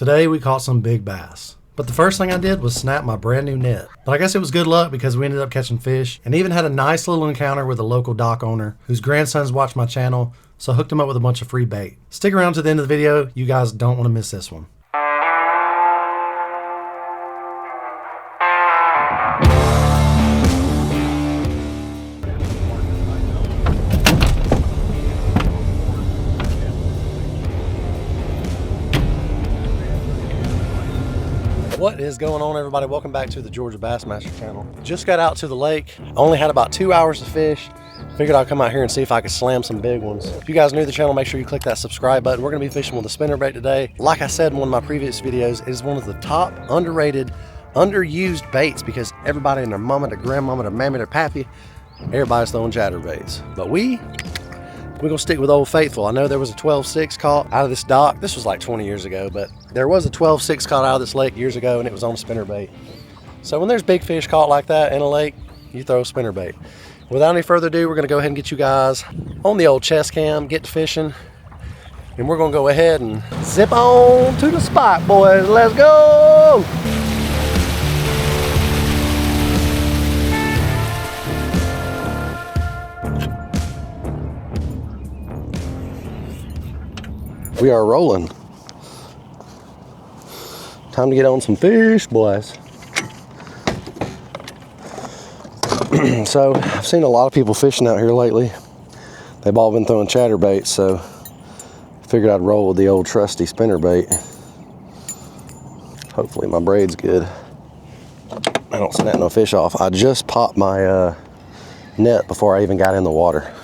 Today we caught some big bass. But the first thing I did was snap my brand new net. But I guess it was good luck because we ended up catching fish and even had a nice little encounter with a local dock owner whose grandsons watch my channel, so I hooked him up with a bunch of free bait. Stick around to the end of the video, you guys don't want to miss this one. What is going on, everybody? Welcome back to the Georgia Bassmaster channel. Just got out to the lake. Only had about 2 hours to fish. Figured I'd come out here and see if I could slam some big ones. If you guys are new to the channel, make sure you click that subscribe button. We're gonna be fishing with a spinnerbait today. Like I said in one of my previous videos, it is one of the top underrated, underused baits because everybody and their mama, their grandmama, their mammy, their pappy, everybody's throwing chatterbaits. But we're gonna stick with Old Faithful. I know there was a 12-6 caught out of this dock. This was like 20 years ago, but there was a 12-6 caught out of this lake years ago and it was on a spinnerbait. So when there's big fish caught like that in a lake, you throw a spinnerbait. Without any further ado, we're gonna go ahead and get you guys on the old chest cam, get to fishing, and we're gonna go ahead and zip on to the spot, boys. Let's go! We are rolling. Time to get on some fish, boys. So I've seen a lot of people fishing out here lately. They've all been throwing chatterbaits, so I figured I'd roll with the old trusty spinnerbait. Hopefully my braid's good. I don't snap no fish off. I just popped my net before I even got in the water.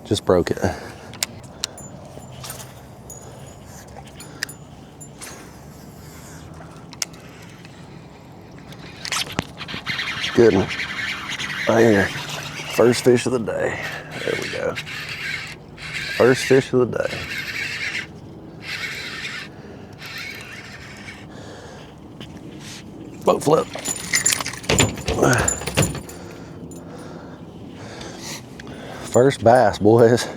Just broke it. Good one. Right here. First fish of the day. There we go. First fish of the day. Boat flip. First bass, boys.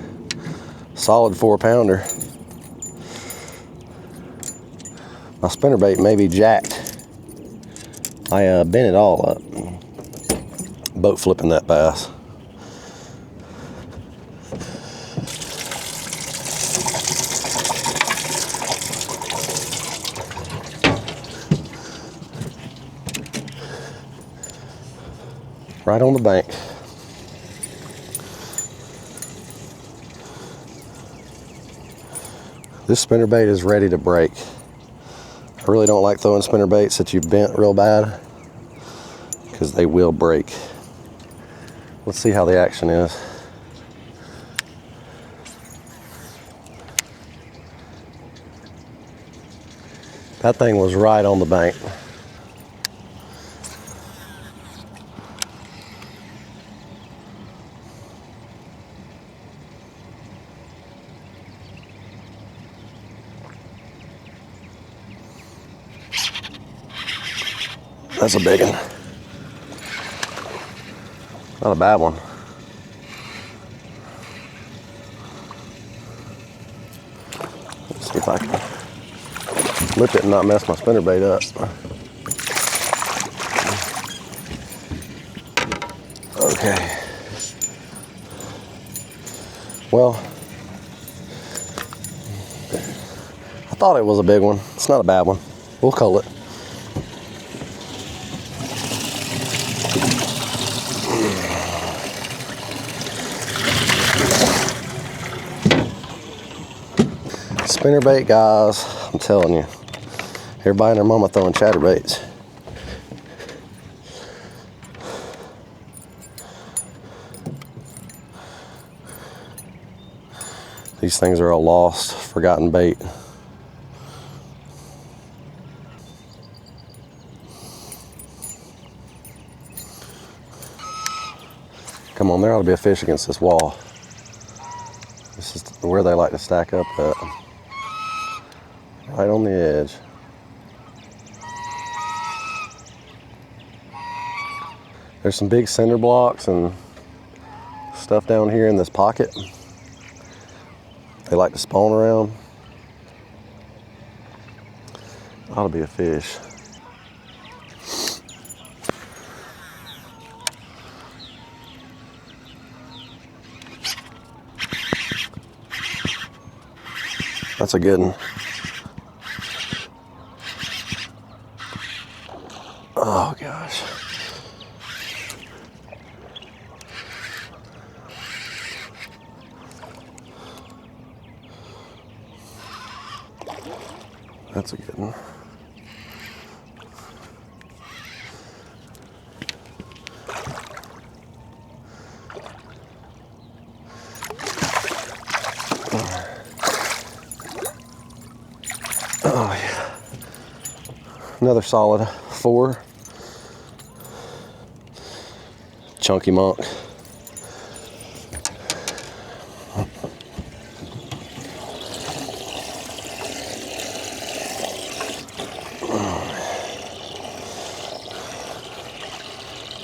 Solid 4-pounder. My spinnerbait may be jacked. I bent it all up. Boat flipping that bass. Right on the bank. This spinnerbait is ready to break. I really don't like throwing spinnerbaits that you've bent real bad because they will break. Let's see how the action is. That thing was right on the bank. That's a big one. Not a bad one. Let's see if I can flip it and not mess my spinnerbait up. Okay. Well, I thought it was a big one. It's not a bad one. We'll call it. Spinnerbait, guys, I'm telling you, everybody and their mama throwing chatterbaits. These things are a lost, forgotten bait. Come on, there ought to be a fish against this wall. This is where they like to stack up at. Right on the edge. There's some big cinder blocks and stuff down here in this pocket. They like to spawn around. Ought to be a fish. That's a good one. Oh gosh. That's a good one. Oh yeah. Another solid 4. Chunky monk.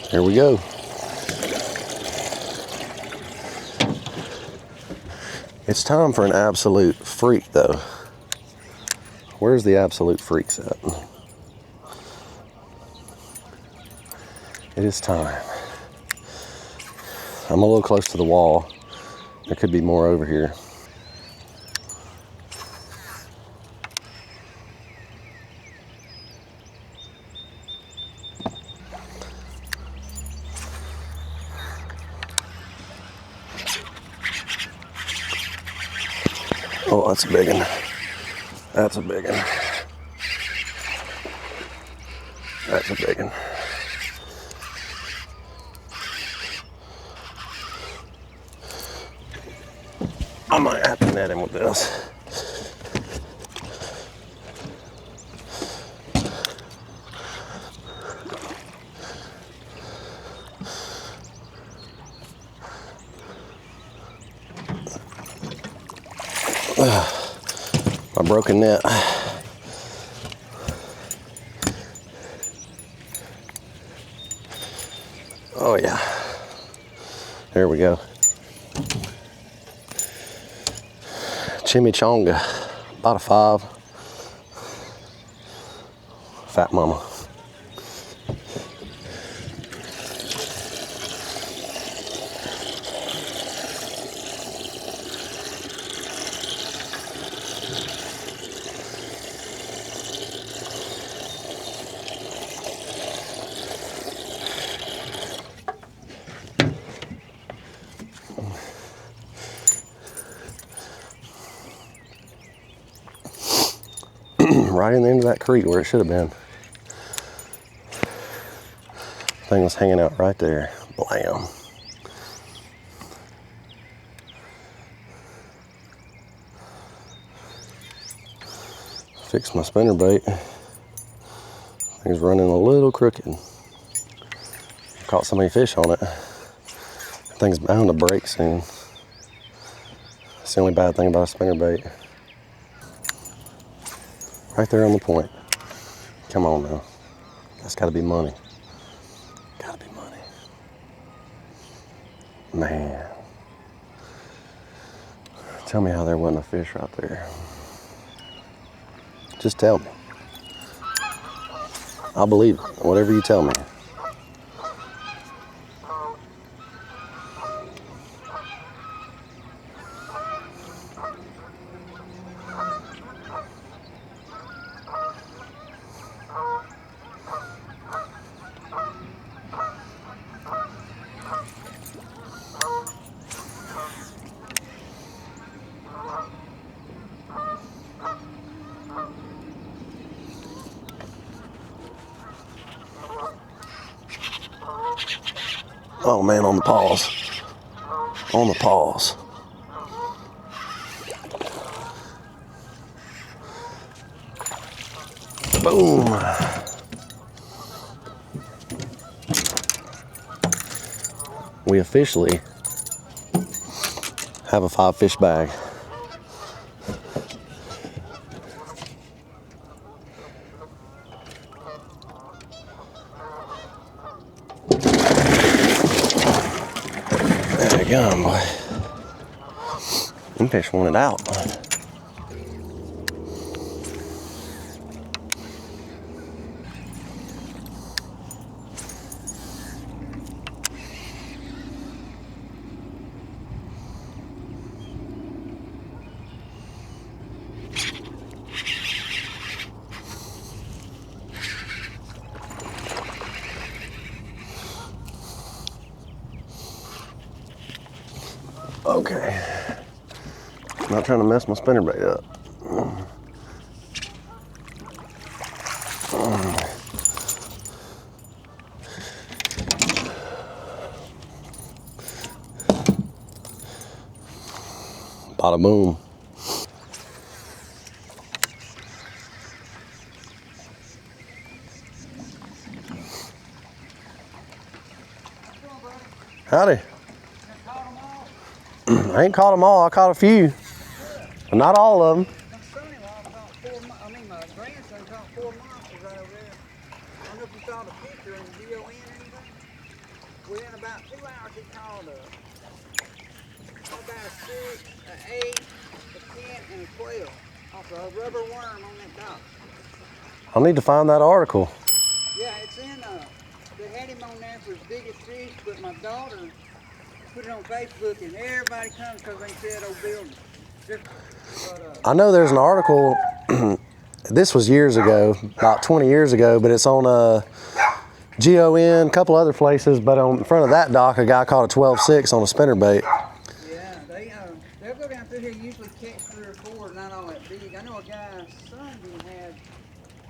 Here we go. It's time for an absolute freak though. Where's the absolute freaks at? It is time. I'm a little close to the wall. There could be more over here. Oh, that's a big one. That's a big one. That's a big one. I might have to net him with this. My broken net. Oh yeah. There we go. Chimichanga, about a 5. Fat mama. Right in the end of that creek where it should have been. Thing was hanging out right there. Blam. Fixed my spinnerbait. Thing's running a little crooked. Caught so many fish on it. Thing's bound to break soon. That's the only bad thing about a spinnerbait. Right there on the point. Come on now. That's gotta be money. Gotta be money. Man. Tell me how there wasn't a fish right there. Just tell me. I'll believe it. Whatever you tell me. Oh man, on the pause. On the pause. Boom. We officially have a 5-fish bag. Gum, boy. Them fish want it out. Okay. I'm not trying to mess my spinnerbait up. Bada boom. Howdy. I ain't caught them all. I caught a few. But not all of them. My grandson caught 4 monsters right over there. I don't know if you saw the picture in the DON or anything. Within about 2 hours, he caught about a 6, an 8, a 10, and a 12 off a rubber worm on that dock. I need to find that article. Yeah, it's in, they had him on there for his biggest fish, but my daughter put it on Facebook, and everybody comes because they said, oh, building. I know there's an article, this was years ago, about 20 years ago, but it's on GON, a couple other places, but on front of that dock, a guy caught a 12-6 on a spinnerbait. Yeah, they'll go down through here, usually catch 3 or 4, not all that big. I know a guy's son had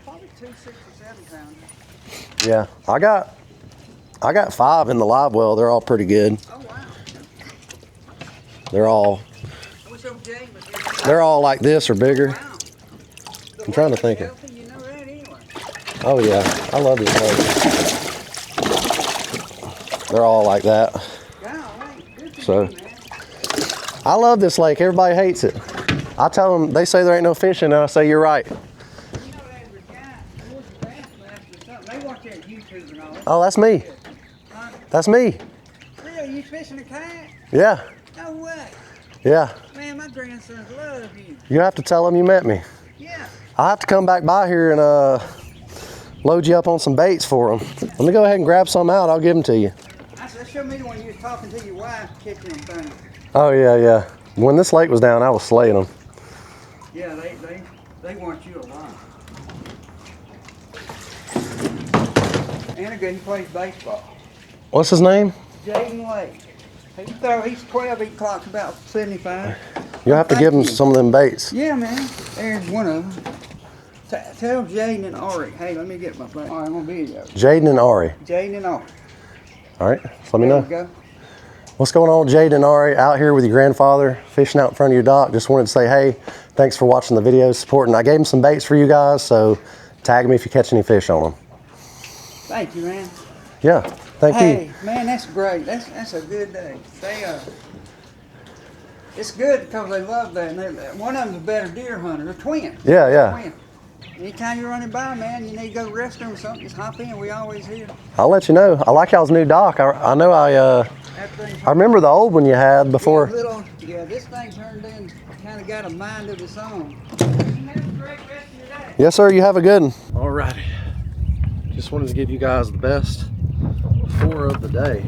probably 2 6 or 7 pounders. Yeah, I got 5 in the live well. They're all pretty good. Oh wow. They're all like this or bigger. Wow. I'm trying to think. Healthy, you know that anyway. Oh yeah, I love these lakes. They're all like that. Golly, good for So you, man. I love this lake. Everybody hates it. I tell them, they say there ain't no fishing, and I say you're right. You know there's a guy, Bassmaster or something. They watch that YouTube and all that. Oh, that's me. Huh? That's me. Really, you fishing a kayak? Yeah, No way. yeah. Man, my grandsons love you. You have to tell them you met me. Yeah. I'll have to come back by here and load you up on some baits for them. Let me go ahead and grab some out. I'll give them to you. I said, show me the one you was talking to your wife catching them things. Oh yeah, yeah. When this lake was down, I was slaying them. Yeah, they want you a lot. And a good, he plays baseball. What's his name? Jaden Lake. He's 12, he clocks about 75. You'll have to give him some of them baits. Yeah, man. There's one of them. Tell Jaden and Ari. Hey, let me get my phone. All right, I'm on video. Jaden and Ari. Jaden and Ari. All right, so let me There know. we go. What's going on, Jaden and Ari? Out here with your grandfather, fishing out in front of your dock. Just wanted to say, hey, thanks for watching the video, supporting. I gave him some baits for you guys, so tag me if you catch any fish on them. Thank you, man. Yeah, thank you. Hey, man, that's great. That's a good day. It's good because they love that. And one of them's a better deer hunter. They're twins. Yeah, yeah. Twins. Anytime you're running by, man, you need to go to the restroom or something, just hop in. We always here. I'll let you know. I like y'all's new dock. I know I remember the old one you had before. Yeah, this thing turned in, kind of got a mind of its own. You have a great rest of your day. Yes, sir. You have a good one. Alrighty. Just wanted to give you guys the best 4 of the day.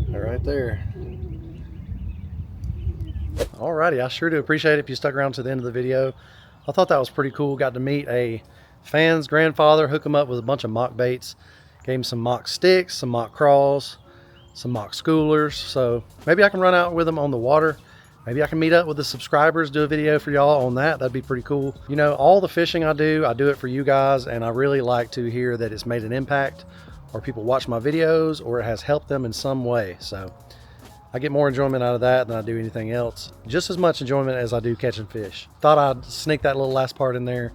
They're right there. Alrighty, I sure do appreciate it if you stuck around to the end of the video. I thought that was pretty cool. Got to meet a fan's grandfather, hook him up with a bunch of mock baits. Gave him some mock sticks, some mock crawls, some mock schoolers. So maybe I can run out with them on the water. Maybe I can meet up with the subscribers, do a video for y'all on that. That'd be pretty cool. You know, all the fishing I do it for you guys, and I really like to hear that it's made an impact, or people watch my videos, or it has helped them in some way. So I get more enjoyment out of that than I do anything else. Just as much enjoyment as I do catching fish. Thought I'd sneak that little last part in there,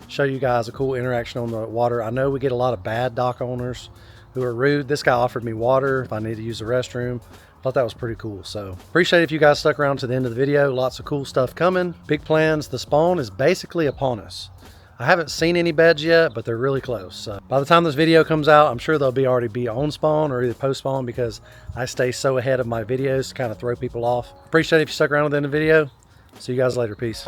show you guys a cool interaction on the water. I know we get a lot of bad dock owners who are rude. This guy offered me water if I need to use the restroom. Thought that was pretty cool. So appreciate if you guys stuck around to the end of the video. Lots of cool stuff coming. Big plans. The spawn is basically upon us. I haven't seen any beds yet, but they're really close. So by the time this video comes out, I'm sure they'll already be on spawn or either post spawn, because I stay so ahead of my videos to kind of throw people off. Appreciate if you stuck around to the end of the video. See you guys later. Peace.